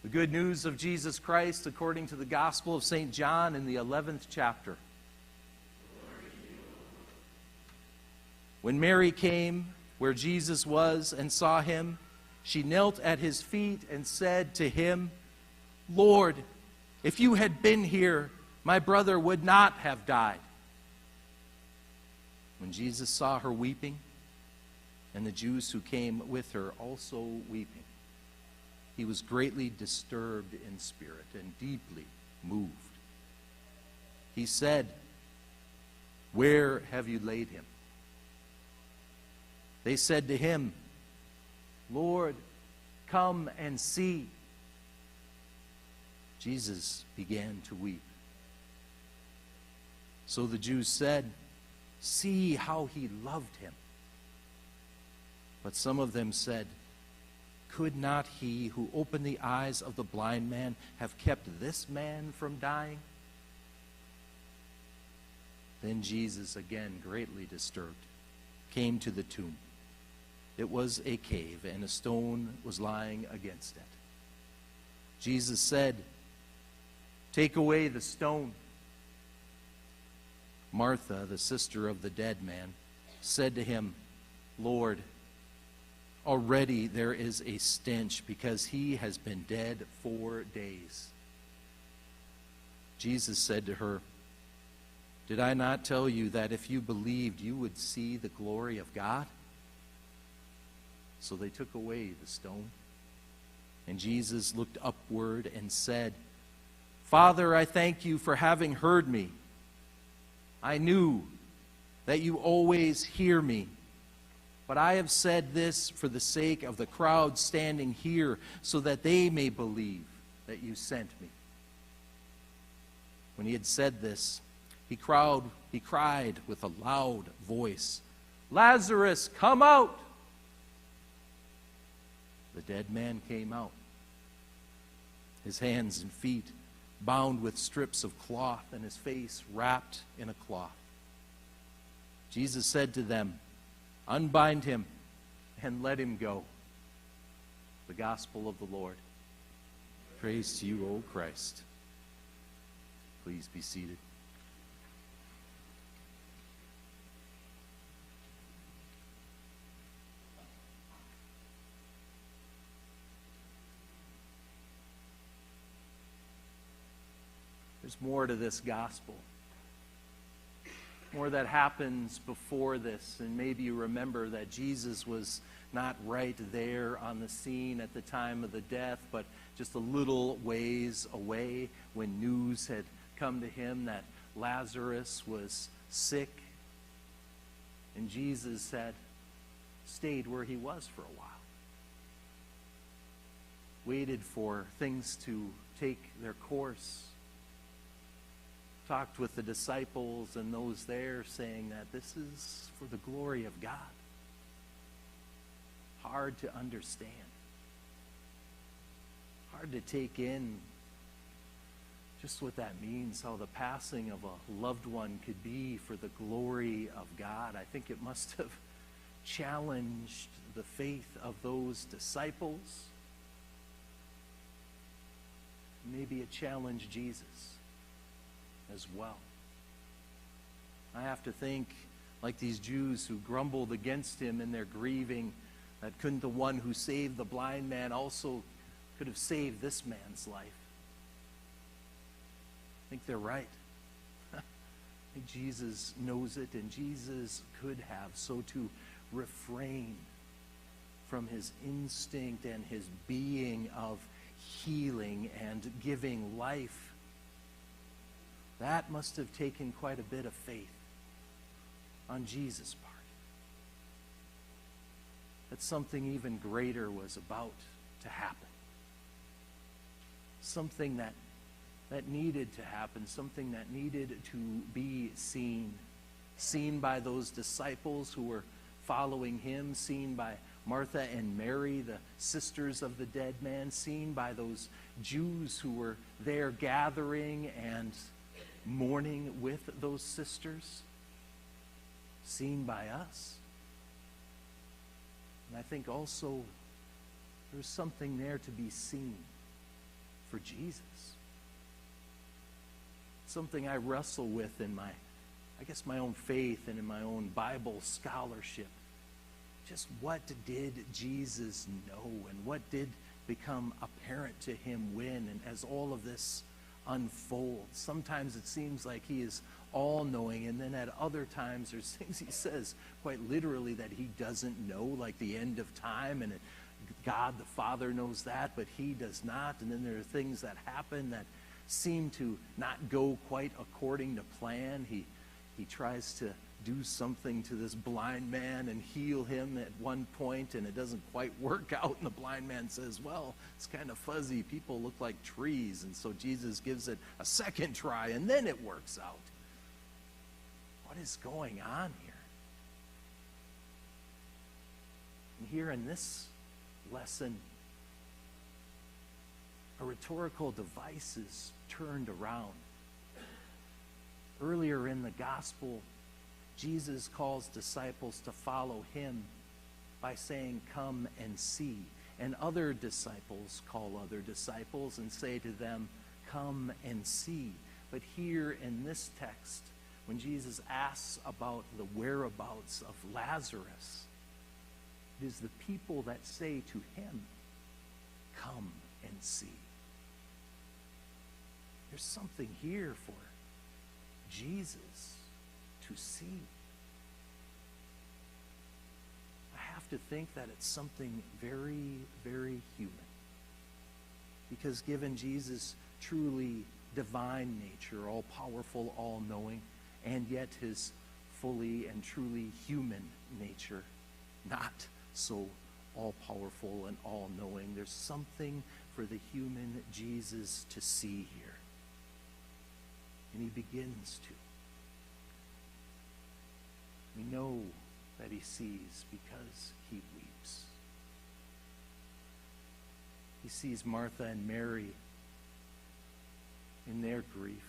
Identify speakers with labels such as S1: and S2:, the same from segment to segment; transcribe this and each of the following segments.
S1: The good news of Jesus Christ according to the Gospel of St. John in the 11th chapter. When Mary came where Jesus was and saw him, she knelt at his feet and said to him, "Lord, if you had been here, my brother would not have died." When Jesus saw her weeping, and the Jews who came with her also weeping, he was greatly disturbed in spirit and deeply moved. He said, "Where have you laid him?" They said to him, "Lord, come and see." Jesus began to weep. So the Jews said, "See how he loved him." But some of them said, "Could not he who opened the eyes of the blind man have kept this man from dying?" Then Jesus, again greatly disturbed, came to the tomb. It was a cave, and a stone was lying against it. Jesus said, "Take away the stone." Martha, the sister of the dead man, said to him, "Lord, already there is a stench, because he has been dead 4 days." Jesus said to her, "Did I not tell you that if you believed, you would see the glory of God?" So they took away the stone. And Jesus looked upward and said, "Father, I thank you for having heard me. I knew that you always hear me. But I have said this for the sake of the crowd standing here, so that they may believe that you sent me." When he had said this, he cried with a loud voice, "Lazarus, come out!" The dead man came out, his hands and feet bound with strips of cloth, and his face wrapped in a cloth. Jesus said to them, "Unbind him and let him go." The Gospel of the Lord. Praise to you, O Christ. Please be seated. There's more to this gospel. More that happens before this. And maybe you remember that Jesus was not right there on the scene at the time of the death, but just a little ways away when news had come to him that Lazarus was sick. And Jesus had stayed where he was for a while. Waited for things to take their course. Talked with the disciples and those there, saying that this is for the glory of God. Hard to understand. Hard to take in just what that means, how the passing of a loved one could be for the glory of God. I think it must have challenged the faith of those disciples. Maybe it challenged Jesus as well. I have to think, like these Jews who grumbled against him in their grieving, that couldn't the one who saved the blind man also could have saved this man's life? I think they're right. I think Jesus knows it, and Jesus could have. So to refrain from his instinct and his being of healing and giving life, that must have taken quite a bit of faith on Jesus' part. That something even greater was about to happen. Something that needed to happen, something that needed to be seen. Seen by those disciples who were following him, seen by Martha and Mary, the sisters of the dead man, seen by those Jews who were there gathering and mourning with those sisters, seen by us. And I think also there's something there to be seen for Jesus. Something I wrestle with in my own faith and in my own Bible scholarship. Just what did Jesus know, and what did become apparent to him when, and as all of this unfolds? Sometimes it seems like he is all-knowing, and then at other times there's things he says quite literally that he doesn't know, like the end of time, and God the Father knows that, but he does not. And then there are things that happen that seem to not go quite according to plan. He tries to do something to this blind man and heal him at one point, and it doesn't quite work out, and the blind man says, well, it's kind of fuzzy, people look like trees, and so Jesus gives it a second try, and then it works out. What is going on here? And here in this lesson, a rhetorical device is turned around. Earlier in the gospel, Jesus calls disciples to follow him by saying, come and see. And other disciples call other disciples and say to them, come and see. But here in this text, when Jesus asks about the whereabouts of Lazarus, it is the people that say to him, come and see. There's something here for Jesus to see. I have to think that it's something very, very human. Because given Jesus' truly divine nature, all-powerful, all-knowing, and yet his fully and truly human nature, not so all-powerful and all-knowing, there's something for the human Jesus to see here. And he begins to. We know that he sees because he weeps. He sees Martha and Mary in their grief,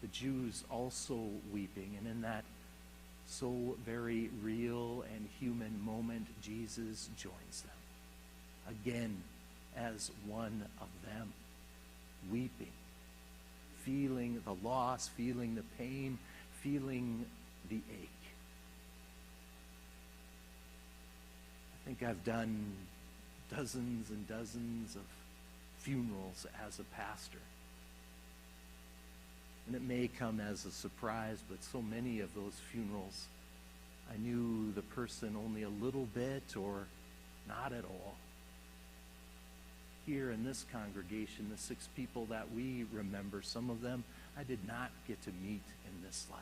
S1: the Jews also weeping, and in that so very real and human moment, Jesus joins them again as one of them, weeping, feeling the loss, feeling the pain, feeling the ache. I think I've done dozens and dozens of funerals as a pastor. And it may come as a surprise, but so many of those funerals, I knew the person only a little bit or not at all. Here in this congregation, the 6 people that we remember, some of them I did not get to meet in this life.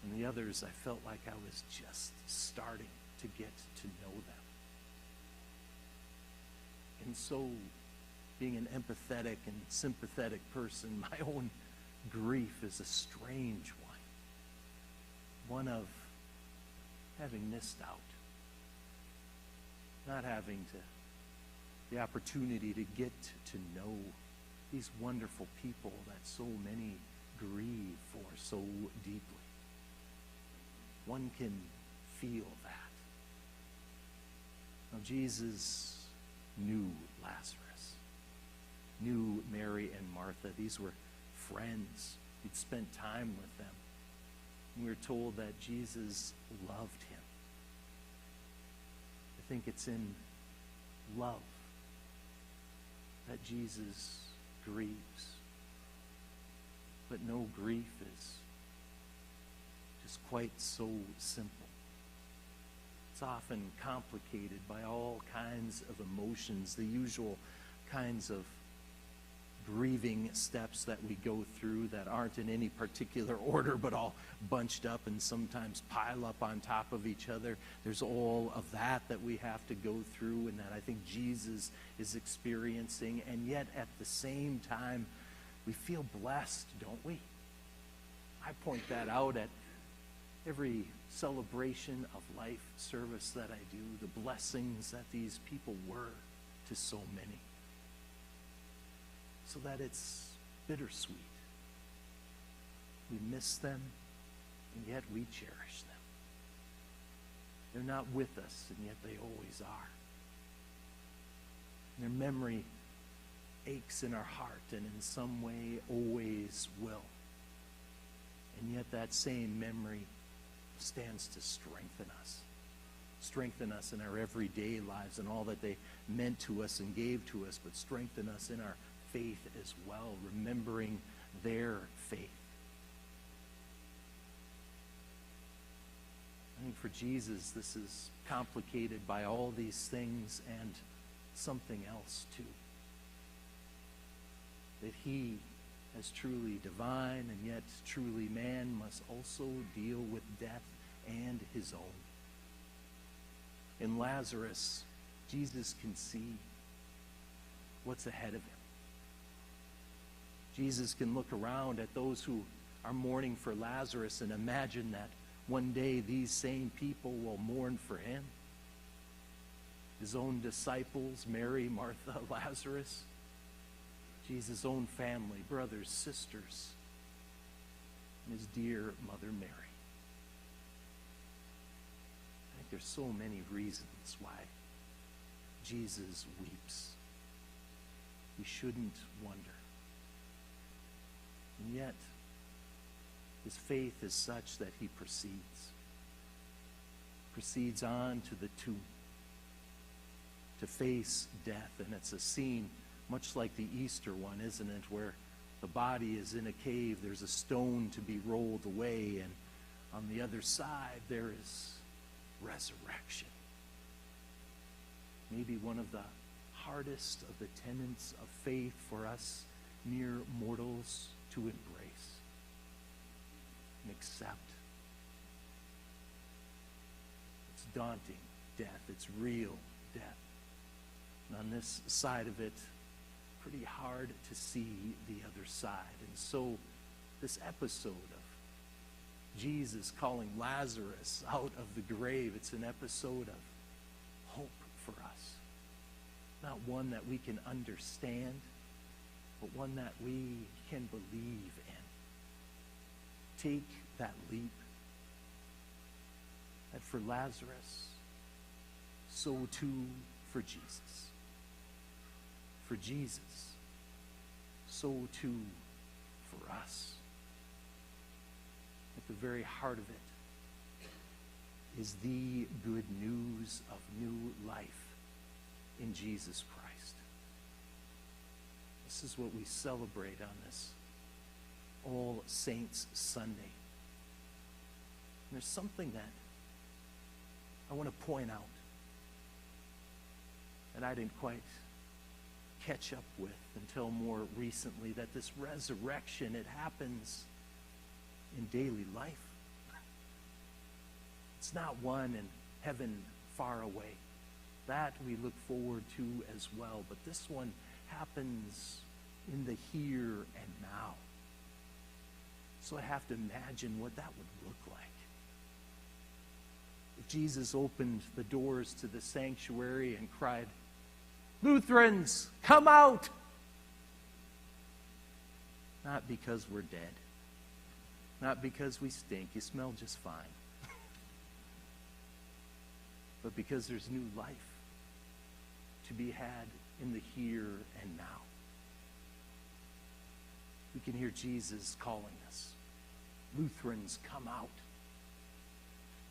S1: And the others, I felt like I was just starting to get to know them. And so, being an empathetic and sympathetic person, my own grief is a strange one of having missed out, not having the opportunity to get to know these wonderful people that so many grieve for so deeply. One can feel that. Now, Jesus knew Lazarus, knew Mary and Martha. These were friends. He'd spent time with them. And we're told that Jesus loved him. I think it's in love that Jesus grieves. But no grief is just quite so simple. It's often complicated by all kinds of emotions, the usual kinds of grieving steps that we go through that aren't in any particular order, but all bunched up and sometimes pile up on top of each other. There's all of that we have to go through, and that I think Jesus is experiencing. And yet at the same time, we feel blessed, don't we? I point that out at every celebration of life service that I do, the blessings that these people were to so many. So that it's bittersweet. We miss them, and yet we cherish them. They're not with us, and yet they always are. Their memory aches in our heart and in some way always will. And yet that same memory stands to strengthen us in our everyday lives and all that they meant to us and gave to us, but strengthen us in our faith as well, remembering their faith. I think for Jesus, this is complicated by all these things and something else too. That he, as truly divine and yet truly man, must also deal with death and his own. In Lazarus, Jesus can see what's ahead of him. Jesus can look around at those who are mourning for Lazarus and imagine that one day these same people will mourn for him. His own disciples, Mary, Martha, Lazarus, Jesus' own family, brothers, sisters, and his dear Mother Mary. I think there's so many reasons why Jesus weeps. We shouldn't wonder. And yet, his faith is such that he proceeds on to the tomb to face death. And it's a scene much like the Easter one, isn't it, where the body is in a cave, there's a stone to be rolled away, and on the other side there is resurrection. Maybe one of the hardest of the tenets of faith for us mere mortals to embrace and accept. It's daunting death. It's real death. And on this side of it, pretty hard to see the other side. And so this episode of Jesus calling Lazarus out of the grave, it's an episode of hope for us. Not one that we can understand, but one that we can believe in. Take that leap. That for Lazarus, so too for Jesus. For Jesus, so too for us. At the very heart of it is the good news of new life in Jesus Christ. This is what we celebrate on this All Saints Sunday. And there's something that I want to point out that I didn't quite catch up with until more recently, that this resurrection, it happens in daily life. It's not one in heaven far away. That we look forward to as well. But this one happens in the here and now. So I have to imagine what that would look like. If Jesus opened the doors to the sanctuary and cried, "Lutherans, come out!" Not because we're dead. Not because we stink. You smell just fine. But because there's new life to be had in the here and now. We can hear Jesus calling us. Lutherans, come out.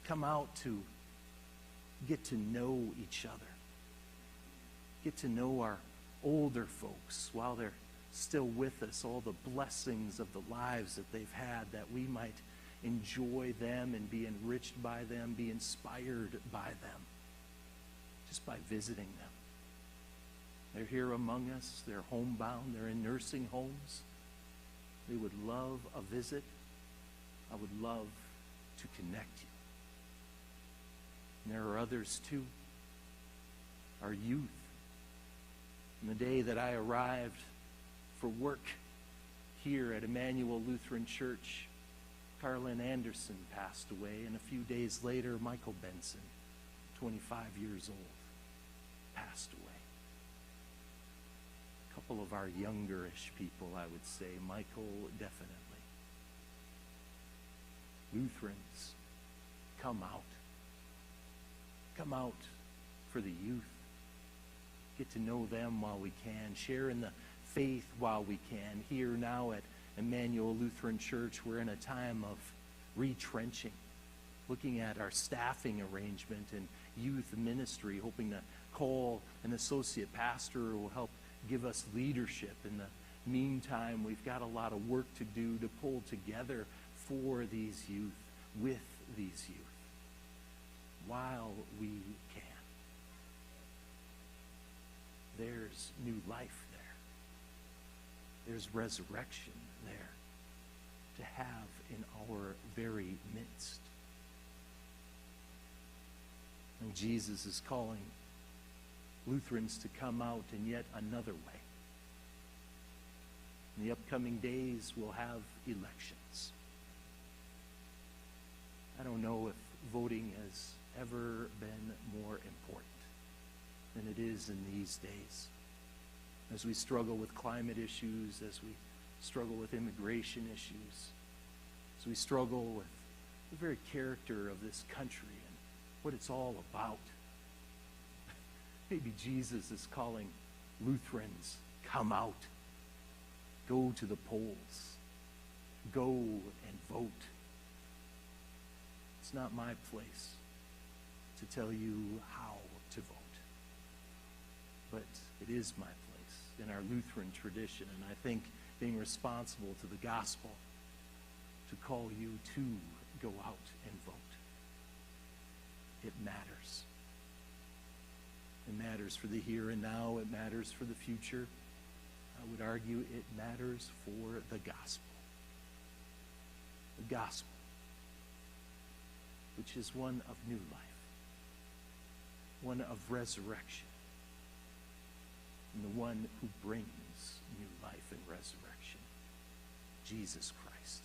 S1: Come out to get to know each other. Get to know our older folks while they're still with us, all the blessings of the lives that they've had, that we might enjoy them and be enriched by them, be inspired by them, just by visiting them. They're here among us, they're homebound, they're in nursing homes. They would love a visit. I would love to connect you. And there are others too. Our youth. On the day that I arrived for work here at Emmanuel Lutheran Church, Carlin Anderson passed away, and a few days later, Michael Benson, 25 years old, passed away. A couple of our youngerish people, I would say. Michael, definitely. Lutherans, come out. Come out for the youth. Get to know them while we can. Share in the faith while we can. Here now at Emmanuel Lutheran Church, we're in a time of retrenching, looking at our staffing arrangement and youth ministry, hoping to call an associate pastor who will help give us leadership. In the meantime, we've got a lot of work to do to pull together for these youth, with these youth, while we can. There's new life there. There's resurrection there to have in our very midst. And Jesus is calling Lutherans to come out in yet another way. In the upcoming days, we'll have elections. I don't know if voting has ever been more important than it is in these days. As we struggle with climate issues, as we struggle with immigration issues, as we struggle with the very character of this country and what it's all about. Maybe Jesus is calling Lutherans, come out, go to the polls, go and vote. It's not my place to tell you how to vote, but it is my place in our Lutheran tradition, and I think being responsible to the gospel to call you to go out and vote. It matters. It matters for the here and now. It matters for the future. I would argue it matters for the gospel. The gospel, which is one of new life, one of resurrection, and the one who brings new life and resurrection, Jesus Christ.